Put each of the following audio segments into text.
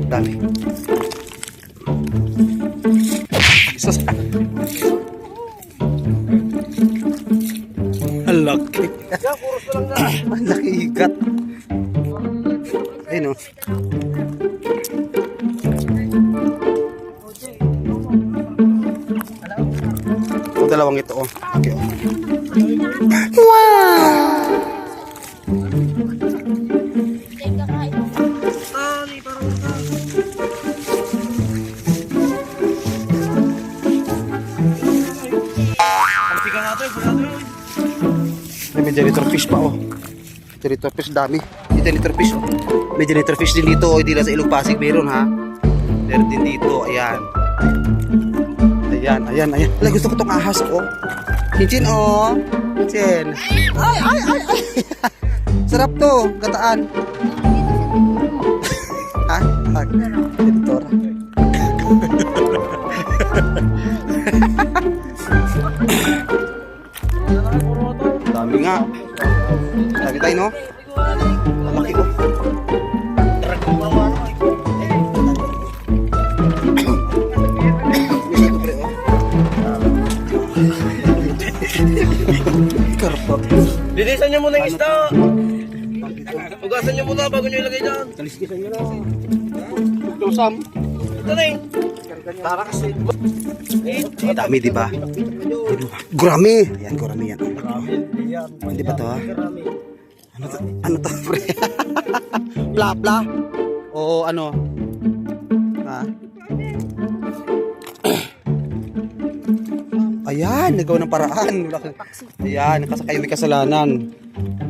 Dami. Sus. Ang laki. Ang laki ikat. Ayun o. Ang dalawang ito o. Okay, o. Wow! May janitor fish pa oh. Janitor fish dami. May janitor fish oh. May janitor fish din dito oh. Hindi lang sa Ilog Pasig meron ha. Meron din dito. Ayan. Ayan, ayan, ayan. Wala, gusto ko itong ahas oh. Chinchin oh. Chinchin. Ay, ay, ay, ay. Sarap to. Gataan. Ha? Janitor. Dami nga. Dami tayo no? Laki ko. Karpap. Linisan nyo muna yung isda. Hugasan nyo muna bago nyo ilagay dyan. Kaliskisan nyo na. Ito Sam. Ito na eh. Tara kasi. Dami diba? Gurami. Ayan gurami yan. Hindi ba to ha? Ano to pre? Pla-pla? O ano? Ha? Ayan, nagawa ng paraan. Ayan, nakasakay may kasalanan.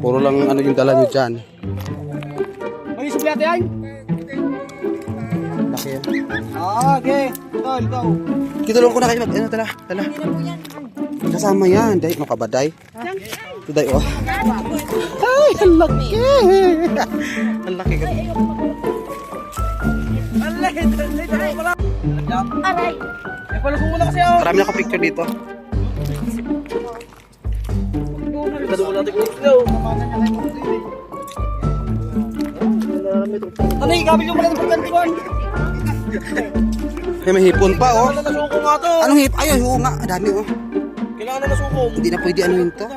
Puro lang ano yung dala nyo dyan. Ay, suplate yan. Laki yan. Okay. Ito. Kitulong ko na kayo mag... Ano, tala. Kasama yan. Day, makabaday. Ito day, oh. Ay, ang laki. Ang laki ka. Aray. Eh, pala ko muna kasi ako. Marami ako picture dito. Ganda mo natin kung ikaw. Tanay, gabi yung pala ng pagkantuan. May hipon pa, oh. Kailangan na nasuko nga to. Anong hip? Ay, oo nga. Dami, oh. Kailangan na nasuko. Hindi na pwede ano yun to.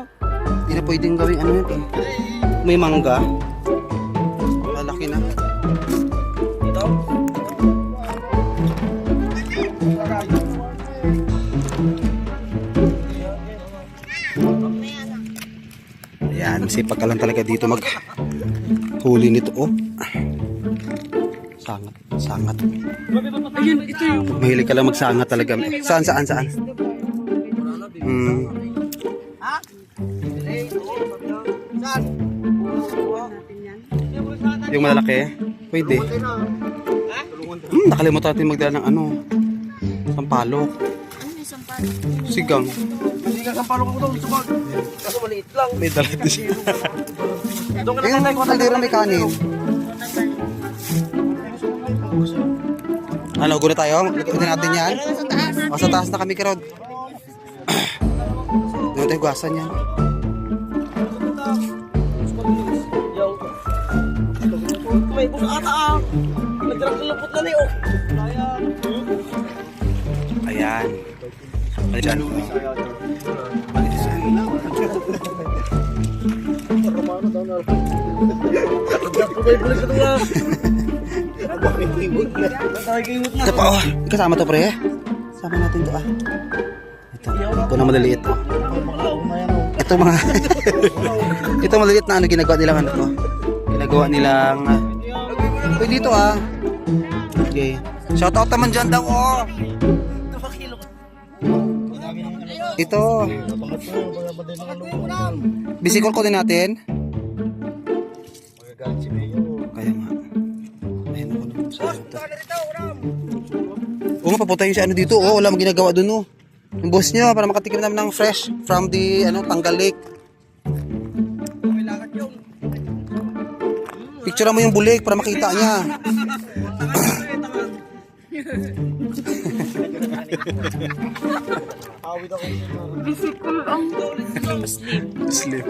Hindi na pwedeng gawing ano yun, eh. May mangga. Malaki na. Dito. Ayan, sipag ka lang talaga dito mag huli nito, oh. Sangat. Ayun, ito yung... Mahilig ka lang magsangat talaga. Saan? Yung malalaki? Pwede. Nakalimutan natin magdala ng ano. Sampalok. Sigang. Hindi ka sampalo ko daw sa bag. Kaso maliit lang. May dala din siya. Doon ka Ayun, kaldero may kanin. Ano, guna tayo? Lagyan natin yan. O, sa taas na kami, Kirod. Doon tayo gasan yan. May bus ata ah. Nagdirang kalapot na niyo. Ayan. Ayan. Ito pa, oh. Kasama to, pre. Sama natin to, ah. Ito na maliliit, oh. Ito mga... Ito maliliit na ano, ginagawa nilang ano to. Ginagawa nilang... Pwede dito, ah. Okay. Shoutout naman dyan daw, oh. Ito. Bisikol ko din natin. Kaya nga. Ayun ako naman sa ito. Oo nga, papunta yung si ano dito. Oh, wala mong ginagawa dun, oh. Yung boss nyo, para makatikim namin ng fresh from the, ano, Tanggal Lake. Picture mo yung bulik para makita niya. Bisikul ang Sleep.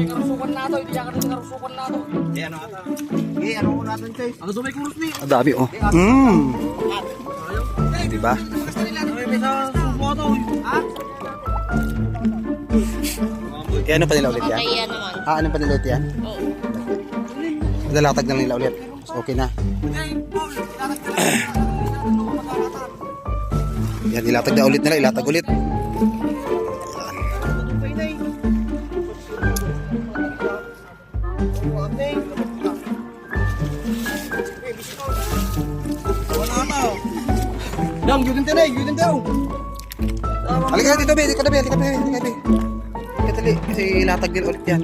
karusukan na to, hindi ka rin karusukan na to. Ano ata? Ano ko natin, Chase? Ang dumay kurus ni. Ang dami oh. Diba? May sa sumo to. Ha? Ano pa nila ulit yan? Kaya naman. Ano pa nila ulit yan? Oo. Lalatag lang nila ulit. Okay na. Yan, ilatag na ulit nila. Ilatag ulit. Dang, yun din daw. Halika dito, be. Dito na, be. Halika, be. Halika, be. Halika, dali. Kasi ilatag nila ulit yan.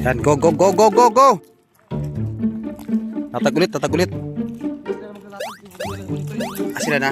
Yan, go, go, go, go, go, go. Tatag ulit, tatag ulit. Sila na.